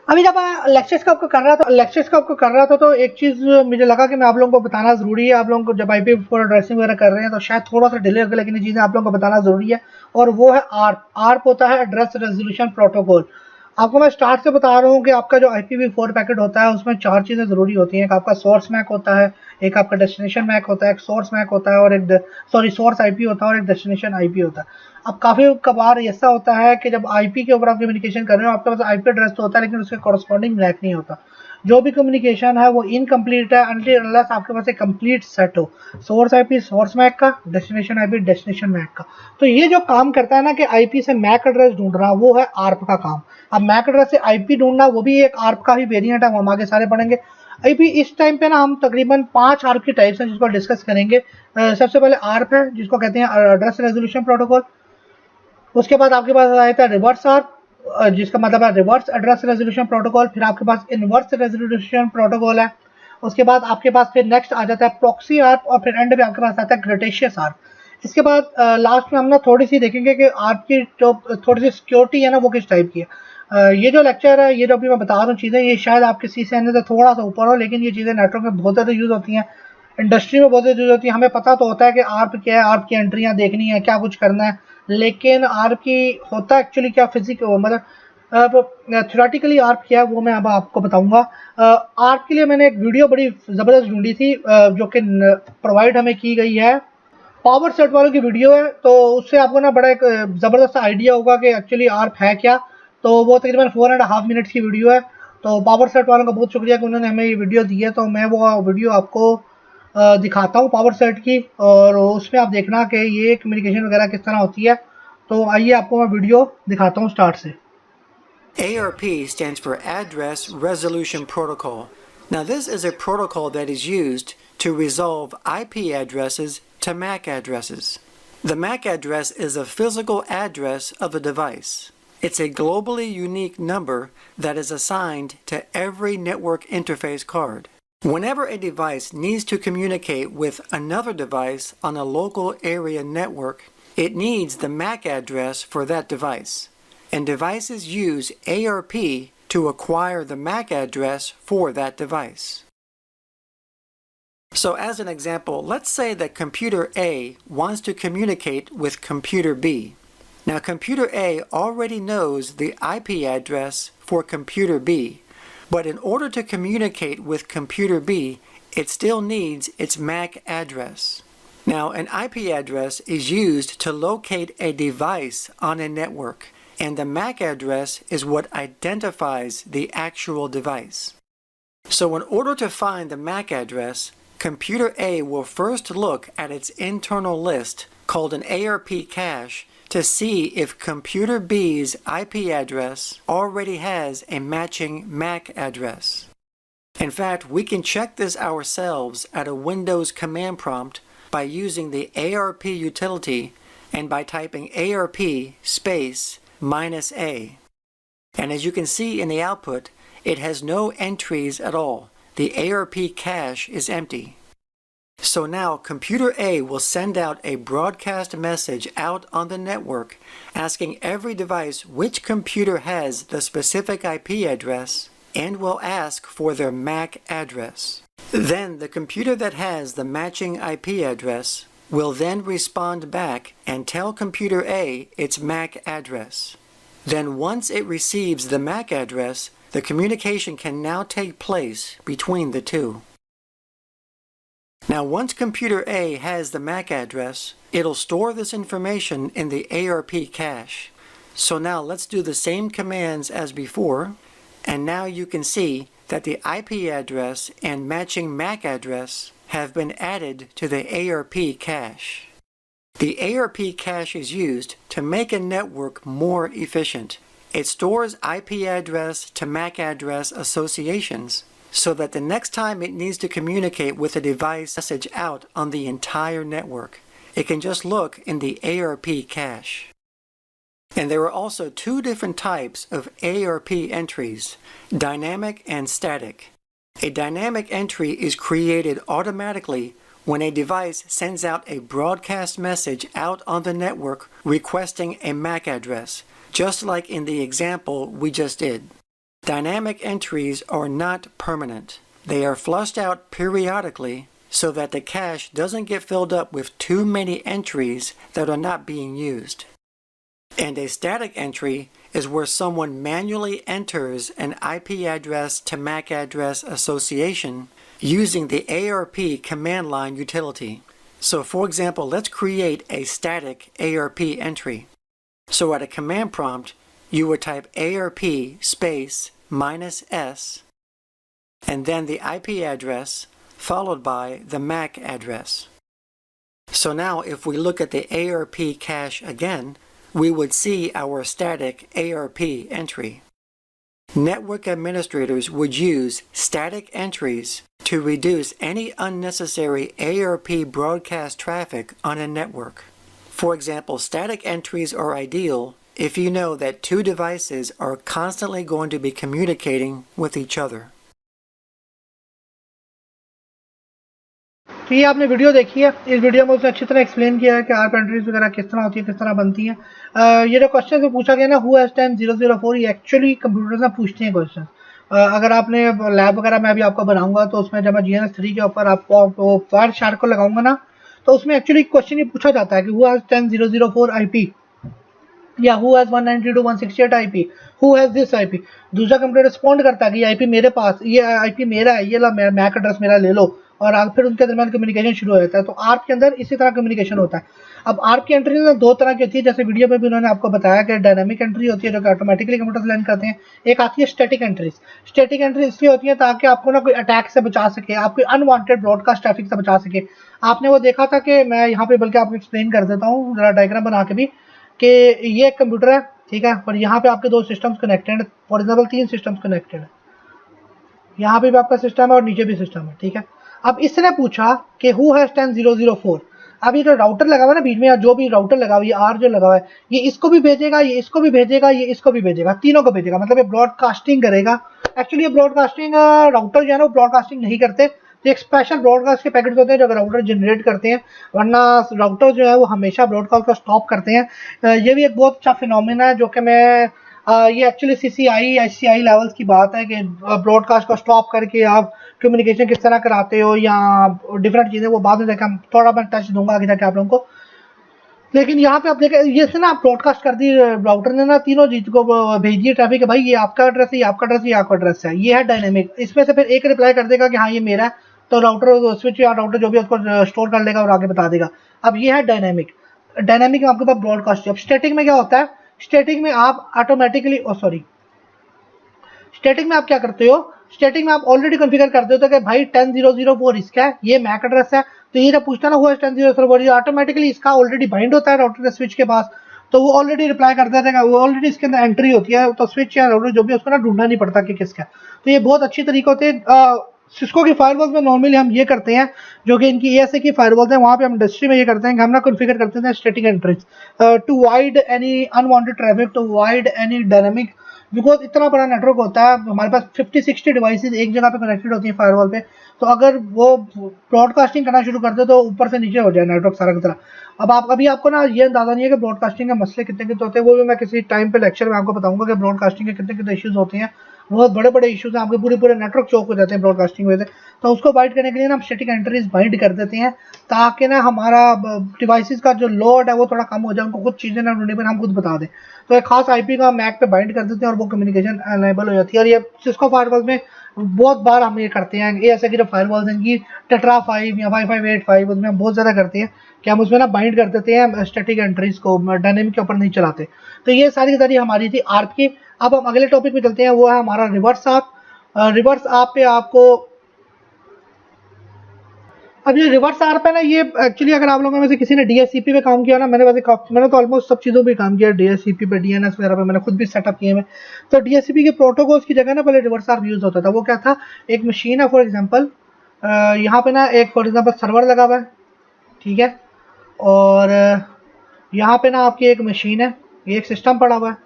अभी जब मैं लेक्चर्स का आपको कर रहा था तो एक चीज़ मुझे लगा कि मैं आप लोगों को बताना ज़रूरी है। आप लोगों को जब IPv4 एड्रेसिंग वगैरह कर रहे हैं तो शायद थोड़ा-सा डिले होगा, लेकिन ये चीज़ें आप लोगों को बताना ज़रूरी है। और वो है आर्प। आर्प होता है एड्रेस रेज़ोल्यूशन प्रोटोकॉल। आपको मैं स्टार्ट से बता रहा हूँ कि आपका जो IPv4 पैकेट होता है उसमें 4 चीज़ें ज़रूरी होती हैं। एक आपका सोर्स मैक होता है, एक आपका डेस्टिनेशन मैक होता है, एक सोर्स मैक होता है और सोर्स IP होता है और एक डेस्टिनेशन IP होता है। अब काफ़ी कभार ऐसा होता है कि जब IP के ऊपर आप कम्युनिकेशन कर रहे हो, आपके पास IP एड्रेस तो होता है लेकिन उसके कॉरस्पॉन्डिंग मैक नहीं होता। जो भी कम्युनिकेशन है वो इनकम्प्लीट है अनटिल अनलेस आपके पास एक कंप्लीट सेट हो। सोर्स IP सोर्स मैक का, डेस्टिनेशन IP डेस्टिनेशन मैक का। तो ये जो काम करता है ना कि IP से मैक एड्रेस ढूंढना, वो है आर्प का काम। अब मैक एड्रेस से IP ढूंढना वो भी एक आर्प का ही वेरिएंट है, वो हम आगे सारे पढ़ेंगे। IP इस टाइम पे ना हम तकरीबन 5 आर्प की टाइप्स हैं जिसको डिस्कस करेंगे। सबसे पहले आर्प है जिसको कहते हैं एड्रेस रेजोल्यूशन प्रोटोकॉल। उसके बाद आपके पास आता है रिवर्स आर्प, जिसका मतलब है रिवर्स एड्रेस रेजोल्यूशन प्रोटोकॉल। फिर आपके पास इनवर्स रेजोल्यूशन प्रोटोकॉल है। उसके बाद आपके पास फिर नेक्स्ट आ जाता है प्रॉक्सी आर्प और फिर एंड में आपके पास आता है ग्रेटेशियस आर्प। इसके बाद लास्ट में हम ना थोड़ी सी देखेंगे कि आर्प की जो थोड़ी सी सिक्योरिटी है ना वो किस टाइप की है। ये जो लेक्चर है, ये जो अभी मैं बता रहा हूँ चीज़ें, ये शायद आपके CCNA से थोड़ा सा ऊपर हो, लेकिन ये चीज़ें नेटवर्क में बहुत ज़्यादा यूज़ होती हैं, इंडस्ट्री में बहुत ज़्यादा यूज़ होती है। हमें पता तो होता है कि आर्प क्या है, आर्प की एंट्रियाँ देखनी है, क्या कुछ करना है, लेकिन आर्प की होता एक्चुअली क्या, फिजिक मतलब थ्योरेटिकली आर्प क्या है वो मैं अब आपको बताऊंगा। आर्प के लिए मैंने एक वीडियो बड़ी ज़बरदस्त ढूंढी थी, जो कि प्रोवाइड हमें की गई है, पावर सेट वालों की वीडियो है। तो उससे आपको ना बड़ा एक ज़बरदस्त आइडिया होगा कि एक्चुअली आर्प है क्या। तो वो तकरीबन 4.5 मिनट्स की वीडियो है। तो पावर सेट वालों का बहुत शुक्रिया कि उन्होंने हमें ये वीडियो दी है। तो मैं वो वीडियो आपको दिखाता हूँ पावर सेट की, और उसमें आप देखना कि ये कम्युनिकेशन वगैरह किस तरह होती है। तो आइए आपको मैं वीडियो दिखाता हूँ स्टार्ट से। ARP stands for Address Resolution Protocol. Now this is a protocol that is used to resolve IP addresses to MAC addresses. The MAC address is a physical address of a device. It's a globally unique number that is assigned to every network interface card. Whenever a device needs to communicate with another device on a local area network, it needs the MAC address for that device. And devices use ARP to acquire the MAC address for that device. So as an example, let's say that computer A wants to communicate with computer B. Now computer A already knows the IP address for computer B, but in order to communicate with computer B, it still needs its MAC address. Now an IP address is used to locate a device on a network, and the MAC address is what identifies the actual device. So in order to find the MAC address, computer A will first look at its internal list called an ARP cache to see if computer B's IP address already has a matching MAC address. In fact, we can check this ourselves at a Windows command prompt by using the ARP utility and by typing ARP space -A. And as you can see in the output, it has no entries at all. The ARP cache is empty. So now computer A will send out a broadcast message out on the network asking every device which computer has the specific IP address and will ask for their MAC address. Then the computer that has the matching IP address will then respond back and tell computer A its MAC address. Then once it receives the MAC address, the communication can now take place between the two. Now once computer A has the MAC address, it'll store this information in the ARP cache. So now let's do the same commands as before, and now you can see that the IP address and matching MAC address have been added to the ARP cache. The ARP cache is used to make a network more efficient. It stores IP address to MAC address associations so that the next time it needs to communicate with a device message out on the entire network, it can just look in the ARP cache. And there are also two different types of ARP entries, dynamic and static. A dynamic entry is created automatically when a device sends out a broadcast message out on the network requesting a MAC address, just like in the example we just did. Dynamic entries are not permanent. They are flushed out periodically so that the cache doesn't get filled up with too many entries that are not being used. And a static entry is where someone manually enters an IP address to MAC address association using the ARP command line utility. So for example, let's create a static ARP entry. So at a command prompt, you would type ARP space -S and then the IP address followed by the MAC address. So now if we look at the ARP cache again, we would see our static ARP entry. Network administrators would use static entries to reduce any unnecessary ARP broadcast traffic on a network. For example, static entries are ideal if you know that two devices are constantly going to be communicating with each other. तो ये आपने video देखी है, इस video में उसने अच्छी तरह एक्सप्लेन किया है कि आर्प एंट्रीज वगैरह किस तरह होती है, किस तरह बनती है। ये जो क्वेश्चन से पूछा गया ना, हु हैज 10004, ये एक्चुअली कंप्यूटर्स में पूछते हैं क्वेश्चन। अगर आपने लैब वगैरह में अभी आपको बनाऊंगा तो उसमें जब मैं GNS3 के ऊपर आपको फायर शार्क को लगाऊंगा ना, तो उसमें एक्चुअली क्वेश्चन ये पूछा जाता है कि हु हैज 10004 IP या who has 192.168 IP, who has this IP। दूसरा कंप्यूटर रिस्पॉन्ड करता है कि ये IP मेरे पास, ये IP मेरा है, ये ला मैक एड्रेस मेरा ले लो, और आगे फिर उनके दरमियान कम्युनिकेशन शुरू हो जाता है। तो आर्प के अंदर इसी तरह कम्युनिकेशन होता है। अब आर्प की एंट्री दो तरह की होती है, जैसे वीडियो में भी उन्होंने आपको बताया कि डायनामिक एंट्री होती है जो कि ऑटोमेटिकली कंप्यूटर लर्न करते हैं। एक आती है स्टैटिक एंट्रीज। स्टैटिक एंट्री इसलिए होती है ताकि आपको ना कोई अटैक से बचा सके, आपको अनवांटेड ब्रॉडकास्ट ट्रैफिक से बचा सके। आपने वो देखा था कि मैं यहाँ पे बल्कि आपको एक्सप्लेन कर देता हूँ जरा डायग्राम बना के भी, कि ये एक कंप्यूटर है, ठीक है, और यहाँ पे आपके दो सिस्टम्स कनेक्टेड है, फॉर एग्जाम्पल 3 सिस्टम्स कनेक्टेड है, यहाँ पे भी आपका सिस्टम है और नीचे भी सिस्टम है, ठीक है। अब इसने पूछा कि हु हैज 10004। अब ये जो राउटर लगा हुआ है ना बीच में, या जो भी राउटर लगा हुआ है, आर जो लगा हुआ है, ये इसको भी भेजेगा, ये इसको भी भेजेगा, ये इसको भी भेजेगा, तीनों को भेजेगा, मतलब ये ब्रॉडकास्टिंग करेगा। एक्चुअली ये ब्रॉडकास्टिंग राउटर जो है ना वो ब्रॉडकास्टिंग नहीं करते, तो एक स्पेशल ब्रॉडकास्ट के पैकेट्स होते हैं जो राउटर जनरेट करते हैं, वरना राउटर जो है वो हमेशा ब्रॉडकास्ट को स्टॉप करते हैं। ये भी एक बहुत अच्छा फिनोमेना है जो कि मैं ये एक्चुअली CCI HCI लेवल्स की बात है कि ब्रॉडकास्ट को स्टॉप करके आप कम्युनिकेशन किस तरह कराते हो या डिफरेंट चीज़ें, वो बाद में देखा थोड़ा मैं टच दूंगा आगे जाके आप लोगों को। लेकिन यहाँ पे आप देखें, ये से ना ब्रॉडकास्ट कर दी राउटर ने ना, तीनों चीज को भेज दिए ट्रैफिक है, भाई ये आपका एड्रेस है, ये आपका एड्रेस है, ये आपका एड्रेस है, ये है डायनेमिक। इसमें से फिर एक रिप्लाई कर देगा कि हाँ ये मेरा है, तो राउटर स्विच या राउटर जो भी उसको स्टोर कर लेगा और आगे बता देगा। अब ये है डायनेमिक। डायनेमिक में आपके पास ब्रॉडकास्ट। अब स्टैटिक में क्या होता है, स्टैटिक में आप ऑटोमेटिकली स्टैटिक में आप क्या करते हो, स्टैटिक में आप ऑलरेडी कॉन्फ़िगर कर देते हो कि भाई 10004 इसका है, ये मैक एड्रेस है, तो ये जब पूछता ना हुआ 10004, ये ऑटोमेटिकली इसका ऑलरेडी बाइंड होता है राउटर के स्विच के पास, तो वो ऑलरेडी रिप्लाई कर देगा, वो ऑलरेडी इसके अंदर एंट्री होती है, तो स्विच या राउटर जो भी उसको ना ढूंढना नहीं पड़ता कि किसका। तो ये बहुत अच्छी तरीके होते हैं। सिस्को की फायरवॉल्स में नॉर्मली हम ये करते हैं, जो कि इनकी ASA की फायरवॉल्स हैं, वहाँ पे हम इंडस्ट्री में ये करते हैं कि हम ना कॉन्फ़िगर करते हैं static entries to wide any unwanted traffic, to wide any dynamic, because इतना बड़ा नेटवर्क होता है, हमारे पास 50-60 डिवाइसेस एक जगह पे कनेक्टेड होती हैं फायरवॉल पे, तो अगर वो ब्रॉडकास्टिंग करना शुरू कर दे तो ऊपर से नीचे हो जाए नेटवर्क सारा की तरह। अब अभी आपको ना ये अंदाजा नहीं है कि ब्रॉडकास्टिंग के मसले कितने कितने होते हैं, वो भी मैं किसी टाइम पे लेक्चर में आपको बताऊंगा कि ब्रॉडकास्टिंग के कितने कितने इश्यूज होते हैं। बहुत बड़े बड़े इश्यूज हैं, आपके पूरे नेटवर्क चौक हो जाते हैं ब्रॉडकास्टिंग वजह से। तो उसको बाइंड करने के लिए ना हम स्टैटिक एंट्रीज बाइंड कर देते हैं, ताकि ना हमारा डिवाइसेस का जो लोड है वो थोड़ा कम हो जाए, उनको खुद चीज़ें ना ढूंढने पर हम खुद बता दें। तो एक खास IP का मैक पे बाइंड कर देते हैं और वो कम्युनिकेशन अनेबल हो जाती है। और ये सिस्को फायरवॉल्स में बहुत बार हम ये करते हैं, ये ऐसे की जो फायरवॉल्स हैं इनकी टेट्रा 5 या 5585, उसमें हम बहुत ज़्यादा करते हैं कि हम उसमें ना बाइंड कर देते हैं स्टैटिक एंट्रीज को, डायनेमिक के ऊपर नहीं चलाते। तो ये सारी की सारी हमारी थी आर्प की। अब हम अगले टॉपिक पे चलते हैं, वो है हमारा रिवर्स आर्प। रिवर्स आर्प पे आपको, अब ये रिवर्स आर्प है ना, ये एक्चुअली अगर आप लोगों में से किसी ने DHCP पे काम किया ना, मैंने तो ऑलमोस्ट सब चीज़ों पे काम किया, DHCP पे, DNS वगैरह पे मैंने खुद भी सेटअप किए हैं। तो DHCP के प्रोटोकॉल्स की जगह ना पहले रिवर्स आर्प यूज़ होता था। वो क्या था, एक मशीन है फॉर एग्जांपल, यहाँ पे ना एक फॉर एग्जांपल सर्वर लगा हुआ है, ठीक है, और यहाँ पे ना आपकी एक मशीन है, ये एक सिस्टम पड़ा हुआ है,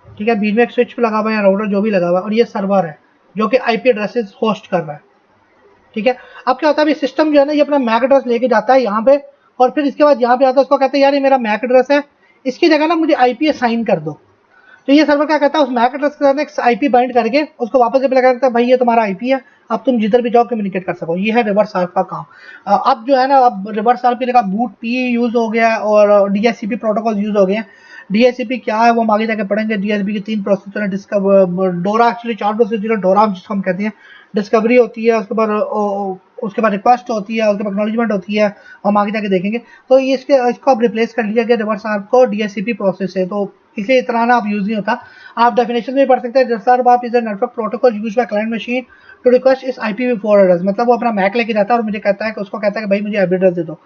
ठीक है, बीच में एक स्विच लगा हुआ है या राउटर जो भी लगा हुआ है, और ये सर्वर है जो कि IP एड्रेसेस होस्ट कर रहा है, ठीक है। अब क्या होता है, सिस्टम जो है ना ये अपना मैक एड्रेस लेके जाता है यहाँ पे, और फिर इसके बाद यहाँ पे आता है, उसको कहते हैं यार ये मेरा मैक एड्रेस है, इसकी जगह ना मुझे IP असाइन कर दो। तो ये सर्वर क्या करता है, उस मैक एड्रेस के साथ एक आईपी बाइंड करके उसको वापस रिप्लाई करता है, भाई ये तुम्हारा आईपी है, अब तुम जिधर भी जाओ कम्युनिकेट कर सको। ये है रिवर्स आर्प का काम। अब जो है ना, अब रिवर्स आर्प की जगह बूट पी यूज हो गया और डीएचसीपी प्रोटोकॉल यूज हो गए हैं। डीएचसीपी क्या है वो हम आगे जाके पढ़ेंगे। डीएचसीपी की 3 प्रोसेसर है, डिस्कवर डोरा, एक्चुअली 4 प्रोसेसर है, डोरा जिसको हम कहते हैं। डिस्कवरी होती है, उसके बाद रिक्वेस्ट होती है, उसके बाद एक्नॉलेजमेंट होती है, हम आगे जाके देखेंगे। तो ये इसको अब रिप्लेस कर लिया गया रिवर्स आर्प को डीएचसीपी प्रोसेस से, तो इसलिए इतना ना आप यूज नहीं होता। आप डेफिनेशन में पढ़ सकते हैं, जैसा आप is a network protocol use by client machine to request इस IPv4 एड्रेस। मतलब वो अपना मैक लेके जाता है और मुझे कहता है कि उसको कहता है कि भाई मुझे आईपी एड्रेस दे दो।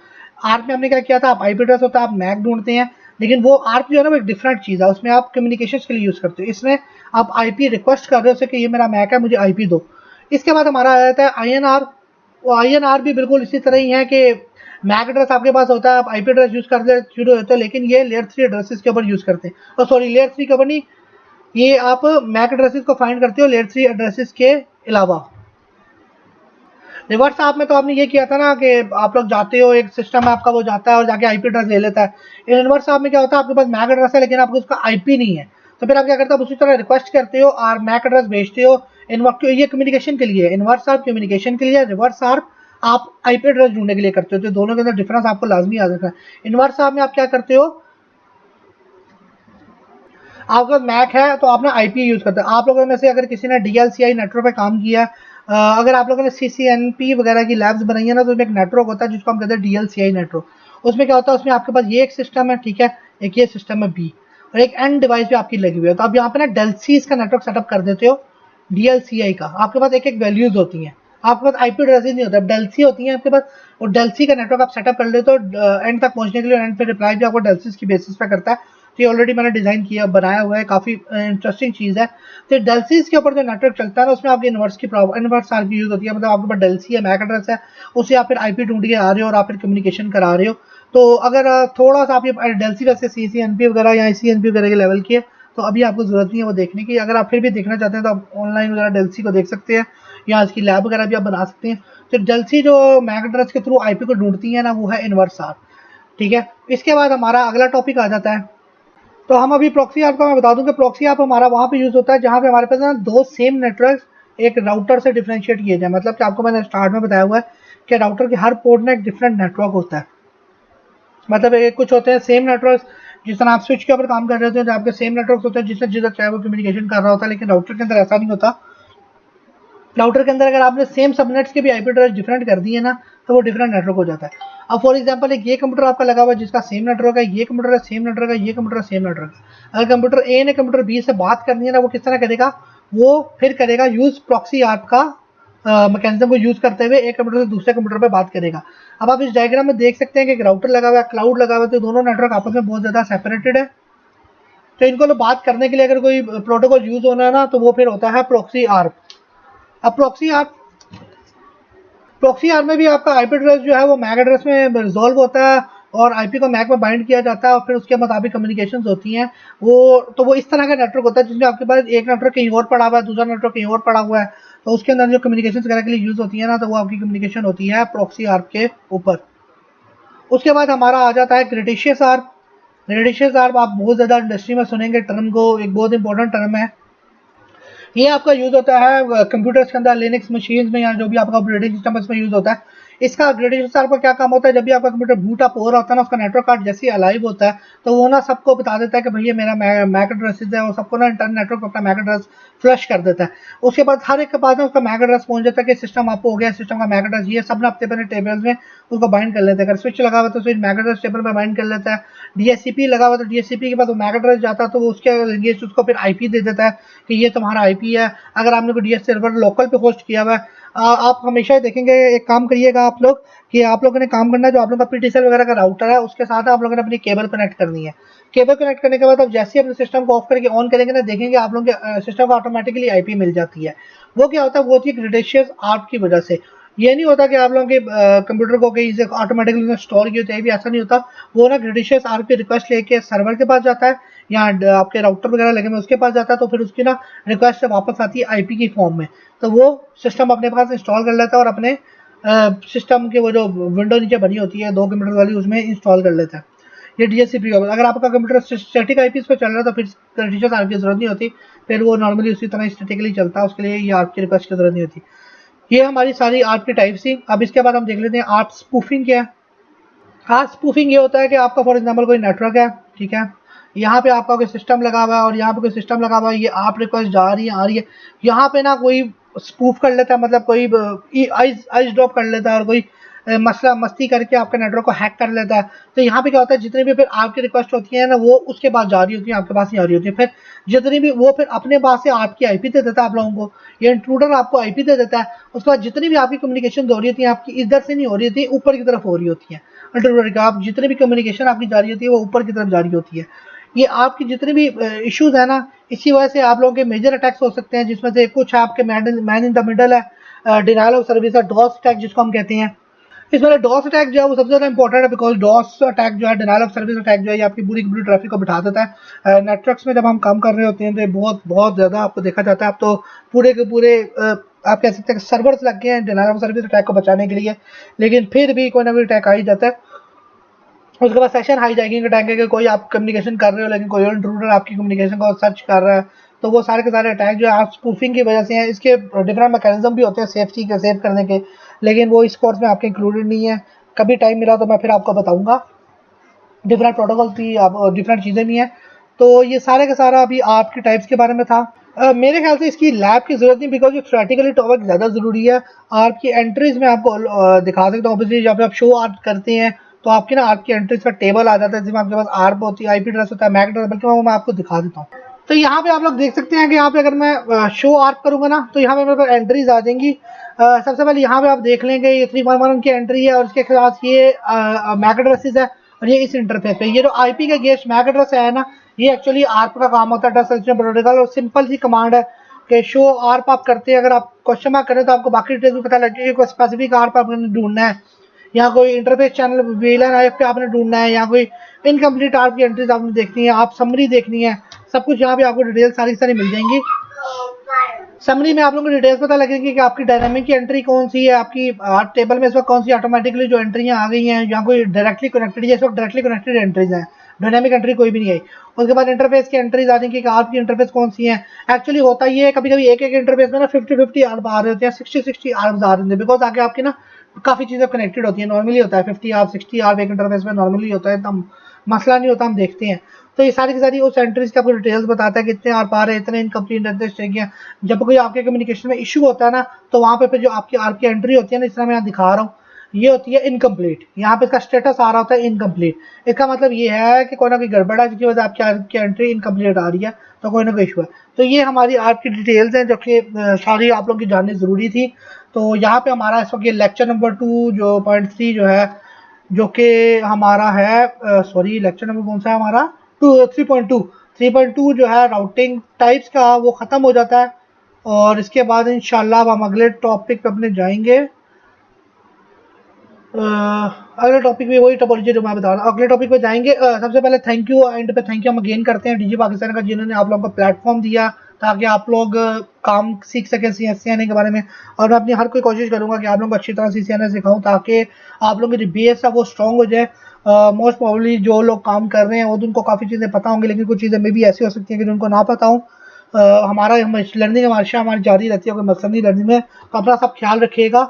आर्प में हमने क्या किया था, आप आईपी एड्रेस होता है, आप मैक ढूंढते हैं, लेकिन वो आर्प जो है ना वो एक डिफरेंट चीज़ है, उसमें आप कम्युनिकेशन के लिए यूज करते हो। इसमें आप आईपी रिक्वेस्ट कर रहे हो कि ये मेरा मैक है, मुझे आईपी दो। इसके बाद हमारा आ जाता है INR। वो INR भी बिल्कुल इसी तरह ही है कि मैक एड्रेस आपके पास होता है, आप आईपी एड्रेस यूज करते शुरू होते हो, लेकिन ये लेयर 3 एड्रेसेस के ऊपर यूज करते हैं। और सॉरी, लेयर 3 के ऊपर नहीं, ये आप मैक एड्रेसेस को फाइंड करते हो लेयर 3 एड्रेसेस के अलावा। रिवर्स आप में तो आपने ये किया था ना कि आप लोग जाते हो, एक सिस्टम आपका वो जाता है और जाके आईपी एड्रेस ले लेता है। इनवर्स आप में क्या होता है, आपके पास मैक एड्रेस है लेकिन आपको उसका आईपी नहीं है, तो फिर आप क्या करते हो, उसी तरह रिक्वेस्ट करते हो और मैक एड्रेस भेजते हो। इनवर्स ये कम्युनिकेशन के लिए, इनवर्स आर्प कम्युनिकेशन के लिए, रिवर्स आर्प आप आईपी एड्रेस ढूंढने के लिए करते हो। तो दोनों के अंदर डिफरेंस आपको लाजमी याद रखना है। इनवर्स आर्प में आप क्या करते हो, आपका मैक है तो आपने आईपी यूज करते हैं। आप लोगों में से अगर किसी ने डीएलसीआई नेटवर्क पे काम किया, अगर आप लोगों ने सीसीएनपी वगैरह की लैब्स बनाई है ना, तो उसमें एक नेटवर्क होता है जिसको हम कहते हैं डीएलसीआई नेटवर्क। उसमें क्या होता है, उसमें आपके पास ये एक सिस्टम है, ठीक है, एक ये सिस्टम है बी, और एक एंड डिवाइस भी आपकी लगी हुई है। तो आप यहाँ पे ना डेलसीज का नेटवर्क सेटअप कर देते हो। डीएलसीआई का आपके पास एक एक वैल्यूज होती हैं, आपके पास आईपी एड्रेस नहीं होता, डेलसी होती है आपके पास। और डेलसी का नेटवर्क आप सेटअप कर लेते हो एंड तक पहुंचने के लिए, एंड पे रिप्लाई भी आपको डेलसीज की बेसिस पे करता है। तो ये ऑलरेडी मैंने डिजाइन किया, बनाया हुआ है, काफी इंटरेस्टिंग चीज है। तो डेलसीज के ऊपर जो नेटवर्क चलता है ना, उसमें आपकी इनवर्स आर की यूज होती है। मतलब आपके पास डेलसी है, मैक एड्रेस है, उसे आप फिर आईपी ढूंढ के आ रहे हो और आप फिर कम्युनिकेशन करा रहे हो। तो अगर थोड़ा सा आप ये डेलसी वैसे सीसीएनपी वगैरह या ICNP वगैरह के लेवल की है, तो अभी आपको जरूरत नहीं है वो देखने की। अगर आप फिर भी देखना चाहते हैं तो आप ऑनलाइन वगैरह डेलसी को देख सकते हैं, या इसकी लैब वगैरह भी आप बना सकते हैं। तो डेलसी जो मैक एड्रेस के थ्रू आईपी को ढूंढती है ना, वो है इनवर्स आर, ठीक है। इसके बाद हमारा अगला टॉपिक आ जाता है। तो हम अभी प्रॉक्सी ऐप का मैं बता दूं कि प्रॉक्सी ऐप हमारा वहाँ पे यूज होता है जहाँ पे हमारे पास ना दो सेम नेटवर्क एक राउटर से डिफरेंशिएट किए जाए। मतलब कि आपको मैंने स्टार्ट में बताया हुआ है कि राउटर के हर पोर्ट में एक डिफरेंट नेटवर्क होता है। मतलब एक कुछ होते हैं सेम नेटवर्क, जिस तरह आप स्विच के ऊपर काम कर रहे होते हैं, आपके सेम नेटवर्क होते हैं जिससे जिधर चाहे वो कम्युनिकेशन कर रहा होता है, लेकिन राउटर के अंदर ऐसा नहीं होता। राउटर के अंदर अगर आपने सेम सबनेट्स के भी आईपी एड्रेस डिफरेंट कर दिए ना, तो वो डिफरेंट नेटवर्क हो जाता है। अब फॉर एग्जांपल एक ये कंप्यूटर आपका लगा हुआ है जिसका सेम नेटवर्क है, ये कंप्यूटर है सेम नेटवर्क है, ये कंप्यूटर सेम नेटवर्क है। अगर कंप्यूटर ए ने कंप्यूटर बी से बात करनी है ना, वो किस तरह करेगा, वो फिर करेगा यूज प्रॉक्सी ऐप का मैकेनिज्म को यूज करते हुए एक कंप्यूटर से दूसरे कंप्यूटर पे बात करेगा। अब आप इस डायग्राम में देख सकते हैं कि एक राउटर लगा हुआ है, क्लाउड लगा हुआ है, तो दोनों नेटवर्क आपस में बहुत ज्यादा सेपरेटेड है। तो इनको तो बात करने के लिए अगर कोई प्रोटोकॉल यूज होना है ना, तो वो फिर होता है प्रॉक्सी आर्प। अब प्रॉक्सी आर्म में भी आपका आईपी एड्रेस जो है वो मैक एड्रेस में रिजॉल्व होता है और आईपी को मैक में बाइंड किया जाता है और फिर उसके मुताबिक कम्युनिकेशंस होती हैं। वो इस तरह का नेटवर्क होता है जिसमें आपके पास एक नेटवर्क कहीं और पड़ा हुआ है, दूसरा नेटवर्क कहीं और पड़ा हुआ है। तो उसके अंदर जो कम्युनिकेशन करने के लिए यूज होती है ना, तो वो आपकी कम्युनिकेशन होती है प्रॉक्सी आर्प के ऊपर। उसके बाद हमारा आ जाता है ग्रेडिशियस आर्प। ग्रेडिशियस आर्प आप बहुत ज्यादा इंडस्ट्री में सुनेंगे टर्म को, एक बहुत इंपॉर्टेंट टर्म है। ये आपका यूज होता है कंप्यूटर्स के अंदर, लिनक्स मशीन में, या जो भी आपका ऑपरेटिंग सिस्टम है उसमें यूज होता है। इसका ग्रेडिशन का क्या काम होता है, जब भी आपका कंप्यूटर बूट अप हो रहा होता है ना, उसका नेटवर्क कार्ड जैसे ही अलाइव होता है, तो वो ना सबको बता देता है कि भैया मेरा मैक एड्रेस है, और सबको ना इंटरनेट नेटवर्क अपना मैक एड्रेस फ्लश कर देता है। उसके बाद हर एक के पास ना उसका मैक एड्रेस पहुंच जाता है कि सिस्टम आपको हो गया, सिस्टम का मैक एड्रेस ये सब ना अपने अपने टेबल्स में उसको बाइंड कर लेते हैं। अगर स्विच लगा हुआ तो स्विच मैक एड्रेस टेबल में बाइंड कर लेता है। डीएचसीपी लगा हुआ तो डीएचसीपी के पास वो मैक एड्रेस जाता है, तो उसके अगेंस्ट उसको फिर आईपी दे देता है कि ये तुम्हारा आईपी है। अगर आपने कोई डीएस सर्वर लोकल पे होस्ट किया हुआ है, आप हमेशा देखेंगे, एक काम करिएगा आप लोग कि आप लोगों ने काम करना है, जो आप लोगों का पीटीसीएल वगैरह का राउटर है उसके साथ आप लोगों ने अपनी केबल कनेक्ट करनी है। केबल कनेक्ट करने के बाद आप जैसे ही अपने सिस्टम को ऑफ करके ऑन करेंगे ना, देखेंगे आप लोगों के सिस्टम को ऑटोमेटिकली आईपी मिल जाती है। वो क्या होता है, वो होती है ग्रेडिशियस आर्प की वजह से। ये नहीं होता कि आप लोगों के कंप्यूटर को कहीं से ऑटोमेटिकली स्टोर किया होता है, भी ऐसा नहीं होता। वो ना ग्रेडिशियस आर्प की रिक्वेस्ट लेके सर्वर के पास जाता है, या आपके राउटर वगैरह लगे में उसके पास जाता है, तो फिर उसकी ना रिक्वेस्ट वापस आती है आईपी की फॉर्म में। तो वो सिस्टम अपने पास इंस्टॉल कर लेता है और अपने सिस्टम के वो जो विंडो नीचे बनी होती है 2 कंप्यूटर वाली, उसमें इंस्टॉल कर लेता है। ये DHCP होगा। अगर आपका कंप्यूटर स्टैटिक आईपीएस पे चल रहा है तो फिर कंडीशनल आरपी की जरूरत नहीं होती, फिर वो नॉर्मली उसी तरह स्टैटिकली चलता है, उसके लिए ये आर्प की रिक्वेस्ट की जरूरत नहीं होती। ये हमारी सारी आर्प की टाइप्स थी। अब इसके बाद हम देख लेते हैं आर्प स्पूफिंग क्या है। आर्प स्पूफिंग ये होता है कि आपका फॉर एग्जाम्पल कोई नेटवर्क है, ठीक है, यहाँ पे आपका कोई सिस्टम लगा हुआ है और यहाँ पे कोई सिस्टम लगा हुआ है, ये आप रिक्वेस्ट जा रही है आ रही है, यहाँ पे ना कोई स्पूफ कर लेता है, मतलब कोई आइस ड्रॉप कर लेता है और कोई मसला मस्ती करके आपके नेटवर्क को हैक कर लेता है। तो यहाँ पे क्या होता है, जितनी भी फिर आपकी रिक्वेस्ट होती है ना वो उसके पास जा रही होती है, आपके पास नहीं आ रही होती है। फिर जितनी भी वो फिर अपने पास से आपकी आईपी दे देता है आप लोगों को, ये इंट्रूडर आपको आईपी दे देता है। उसके बाद जितनी भी आपकी कम्युनिकेशन हो रही होती है आपकी इधर से नहीं हो रही होती, ऊपर की तरफ हो रही होती है। इंट्रूडर का आप जितनी भी कम्युनिकेशन आपकी जा रही होती है वो ऊपर की तरफ जा रही होती है। ये आपकी जितने भी इश्यूज है ना, इसी वजह से आप लोगों के मेजर अटैक्स हो सकते हैं, जिसमें से कुछ आपके मैन इन द मिडल है, डिनायल ऑफ सर्विस है, डॉस अटैक जिसको हम कहते हैं। इसमें डॉस अटैक जो है वो सबसे ज़्यादा इंपॉर्टेंट है, बिकॉज डॉस अटैक जो है, डिनायल ऑफ सर्विस अटैक जो है, ये आपकी पूरी ट्रैफिक को बिठा देता है। नेटवर्क्स में जब हम काम कर रहे होते हैं तो ये बहुत बहुत ज़्यादा आपको देखा जाता है। अब तो पूरे के पूरे आप कह सकते हैं सर्वर्स लग गए हैं डिनायल ऑफ सर्विस अटैक को बचाने के लिए, लेकिन फिर भी कोई ना कोई अटैक आ ही जाता है। उसके बाद सेशन हाईजैकिंग अटैक है कि कोई आप कम्युनिकेशन कर रहे हो लेकिन कोई और इंट्रूडर आपकी कम्युनिकेशन को सर्च कर रहा है, तो वो सारे के सारे अटैक जो है आप स्पूफिंग की वजह से हैं। इसके डिफरेंट मैकेनिज्म भी होते हैं सेफ्टी के सेव करने के, लेकिन वो इस कोर्स में आपके इंक्लूडेड नहीं है। कभी टाइम मिला तो मैं फिर आपको बताऊंगा। डिफरेंट प्रोटोकॉल्स भी, आप डिफरेंट चीज़ें भी हैं। तो ये सारे का सारा अभी आपकी टाइप्स के बारे में था। मेरे ख्याल से इसकी लैब की जरूरत नहीं, बिकॉज ये थ्योरेटिकली टॉपिक ज़्यादा ज़रूरी है। आपकी एंट्रीज में आपको दिखा सकता हूँ। ऑब्वियसली जब आप शो आर्प करते हैं तो आपकी ना आपकी एंट्रीज का टेबल आ जाता है, जिसमें आपके पास आर्प होती है, आईपी एड्रेस होता है, मैक एड्रेस, बल्कि मैं आपको दिखा देता हूँ। तो यहाँ पे आप लोग देख सकते हैं कि यहाँ पे अगर मैं शो आर्प करूँगा ना तो यहाँ पे मेरे पास एंट्रीज आ जाएंगी। सबसे पहले यहाँ पे आप देख लेंगे ये 311 की एंट्री है और इसके साथ ये मैक एड्रेसेस है और ये इस इंटरफेस पे ये जो आईपी का गेस्ट मैक एड्रेस है ना, ये एक्चुअली आर्प का काम होता है, एड्रेस सर्च प्रोटोकॉल, और सिंपल सी कमांड है कि शो आर्प आप करते हैं। अगर आप क्वेश्चन मार्क करें तो आपको बाकी डिटेल्स भी पता लग जाएगी। कोई स्पेसिफिक आर्प आपने ढूंढना है, या कोई इंटरफेस चैनल वीलन आईएफ पे आपने ढूंढना है, या कोई इनकम्प्लीट आर्प की एंट्रीज आपने देखनी है, आप समरी देखनी है, सब कुछ यहाँ पे आपको डिटेल्स सारी सारी मिल जाएंगी। समरी में आप लोगों को डिटेल्स पता लगेगी कि आपकी डायनामिक की एंट्री कौन सी है, आपकी टेबल में इस वक्त कौन सी ऑटोमेटिकली जो एंट्रियाँ आ गई हैं, या कोई डायरेक्टली कनेक्टेड, या इस वक्त डायरेक्टली कनेक्टेड एंट्रीज हैं, डायनामिक एंट्री कोई भी नहीं आई। उसके बाद इंटरफेस की एंट्रीज आ जाएंगी कि आपकी इंटरफेस कौन सी है। एक्चुअली होता ये है कभी कभी एक एक इंटरफेस में ना 50-50 आर्प आ रहे होते हैं, 60-60 आर्प आ रहे होते हैं, बिकॉज आगे आपकी ना काफ़ी चीज़ें कनेक्टेड होती है। नॉर्मली होता है 50 आर्प 60 आर्प एक इंटरफेस में नॉर्मली होता है, इतना मसला नहीं होता, हम देखते हैं। तो ये सारी की सारी उस एंट्रीज की आपको डिटेल्स बताता है, कितने आर्प आ रहे हैं, इतने इनकम्प्लीट एड्रेस चाहिए। जब कोई आपके कम्युनिकेशन में इशू होता है ना तो वहाँ पे फिर जो आपकी आर्प की एंट्री होती है ना, इस तरह मैं यहाँ दिखा रहा हूँ, ये होती है इनकम्प्लीट। यहाँ पे इसका स्टेटस आ रहा होता है इनकम्प्लीट। इसका मतलब ये है कि कोई ना कोई गड़बड़ है जिसकी वजह से आपकी एंट्री इनकम्प्लीट आ रही है, तो कोई ना कोई इशू है। तो ये हमारी आर्प की डिटेल्स हैं जो कि सारी आप लोगों की जाननी ज़रूरी थी। तो यहाँ पे हमारा इस वक्त ये लेक्चर नंबर 2 जो .3 जो है, जो कि हमारा है सॉरी लेक्चर नंबर कौन सा है हमारा 3.2 जो है राउटिंग टाइप्स का, वो ख़त्म हो जाता है। और इसके बाद इंशाल्लाह हम अगले टॉपिक पे अपने जाएंगे। अगले टॉपिक में वही टोपोलॉजी जो मैं बता रहा हूँ, अगले टॉपिक पे जाएंगे। सबसे पहले थैंक यू, एंड पे थैंक यू हम अगेन करते हैं डीजी पाकिस्तान का, जिन्होंने आप लोगों को प्लेटफॉर्म दिया ताकि आप लोग काम सीख सकें CCNA के बारे में। और मैं अपनी हर कोई कोशिश करूँगा कि आप लोगों को अच्छी तरह CCNA सिखाऊँ ताकि आप लोगों की जो बेस है वो स्ट्रॉन्ग हो जाए। मोस्ट प्रॉब्ली जो लोग काम कर रहे हैं वो उनको काफ़ी चीज़ें पता होंगी, लेकिन कुछ चीज़ें मे भी ऐसी हो सकती हैं कि जिनको ना पता हो। हमारा लर्निंग हमारी जारी रहती है, कोई मकसद नहीं लर्निंग में। तो अपना सब ख्याल रखिएगा।